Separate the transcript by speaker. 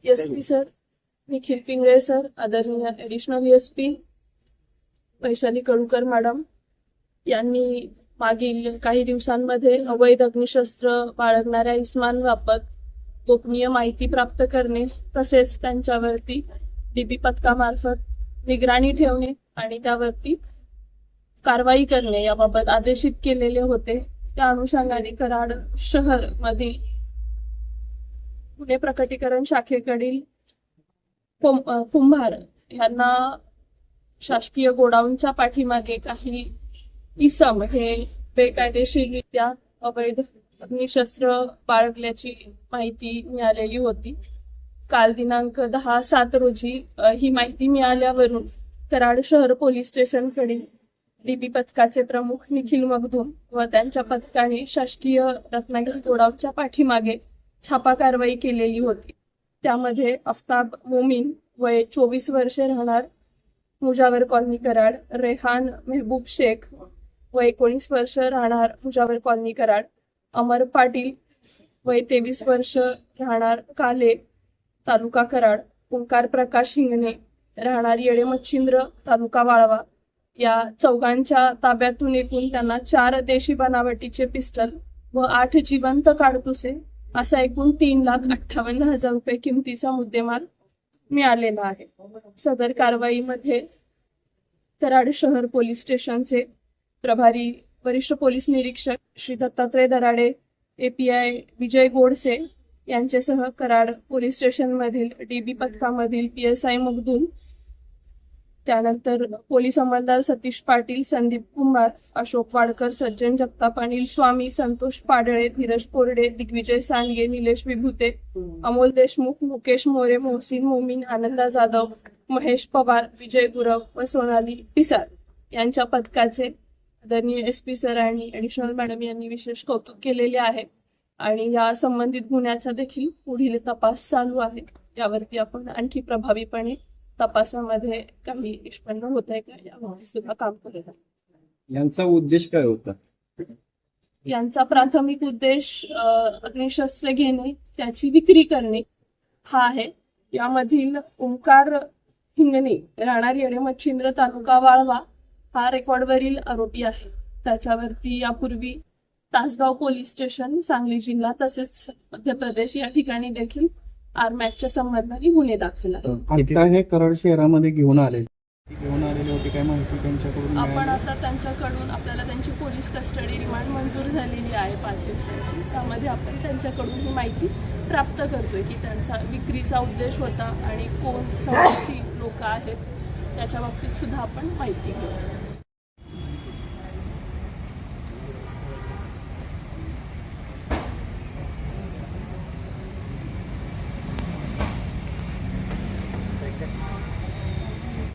Speaker 1: SP sir, Nikhil Pingale sir, आदरणीय additional SP Vaishali Kadukar madam यांनी मागील काही दिवसांमध्ये अवैध अग्निशस्त्र बाळगणाऱ्या इस्मांबाबत गोपनीय माहिती प्राप्त करणे तसेच त्यांच्यावरती डीबी पथकामार्फत निगराणी ठेवणे आणि त्यावरती कारवाई करणे याबाबत आदेशित केलेले होते। त्या अनुषंगाने कराड शहर मधील गुन्हे प्रकटीकरण शाखेकडील कुंभार यांना शासकीय गोडाऊनच्या पाठीमागे काही इसम हे बेकायदेशीररित्या अवैध अग्निशस्त्र बाळगल्याची माहिती मिळालेली होती। काल दिनांक 10/7 रोजी ही माहिती मिळाल्यावरून कराड शहर पोलीस स्टेशनकडील डीबी पथकाचे प्रमुख निखिल मगदूम व त्यांच्या पथकाने शासकीय रत्नागिरी गोडाऊनच्या पाठीमागे छापा कारवाई केलेली होती। त्यामध्ये अफ्ताब मोमीन वय 24 वर्षे राहणार मुजावर कॉलनी कराड, रेहान मेहबूब शेख वय 19 वर्ष राहणार मुजावर कॉलनी कराड, अमर पाटील वय 23 वर्ष राहणार काले तालुका कराड, ओंकार प्रकाश हिंगणे राहणार येडे मच्छिंद्र तालुका वाळवा या चौघांच्या ताब्यातून एकूण त्यांना 4 देशी बनावटीचे पिस्टल व 8 जिवंत काडतुसे असा एकूण 3,58,000 रुपये किमतीचा मुद्देमाल मिळालेला आहे। सदर कारवाईमध्ये कराड शहर पोलीस स्टेशनचे प्रभारी वरिष्ठ पोलीस निरीक्षक श्री दत्तात्रय दराडे, एपीआय विजय गोडसे यांच्यासह कराड पोलीस स्टेशन मधील डीबी पथकामधील पीएसआय मगदूम, त्यानंतर पोलीस अंमलदार सतीश पाटील, संदीप कुंभार, अशोक वाडकर, सज्जन जगताप, अनिल स्वामी, संतोष पाडळे, धीरज कोरडे, दिग्विजय सांडगे, निलेश विभूते, अमोल देशमुख, मुकेश मोरे, मोहसिन मोमीन, आनंदा जाधव, महेश पवार, विजय गुरव व सोनाली पिसार यांच्या पथकाचे आदरणीय एसपी सर आणि ॲडिशनल मॅडम यांनी विशेष कौतुक केलेले आहे आणि या संबंधित गुन्ह्याचा देखील पुढील तपास चालू आहे। यावरती आपण आणखी प्रभावीपणे तपासामध्ये काही निष्पन्न होत आहे का यावर सुद्धा काम करत आहे।
Speaker 2: यांचा उद्देश काय होता?
Speaker 1: यांचा प्राथमिक उद्देश अग्निशस्त्र घेणे, त्याची विक्री करणे हा आहे। यामधील ओंकार हिंगणे राहणार येडे मच्छिंद्र तालुका वाळवा हा रेकॉर्डवरील आरोपी आहे। त्याच्यावरती यापूर्वी तासगाव पोलीस स्टेशन, सांगली जिल्हा तसेच मध्य प्रदेश या ठिकाणी देखील आरमॅटच्या संबंधाने गुन्हे दाखल आहेत।
Speaker 2: आता हे कराड शहरामध्ये घेऊन आलेले होते, काय माहिती त्यांच्याकडून
Speaker 1: आपण आता त्यांच्याकडून आपल्याला त्यांची पोलीस कस्टडी रिमांड मंजूर झालेली आहे 5 दिवसांची। त्यामध्ये आपण त्यांच्याकडून ही माहिती प्राप्त करतोय की त्यांचा विक्रीचा उद्देश होता आणि कोण समोरची लोक आहेत त्याच्या बाबतीत सुद्धा आपण माहिती घेऊ।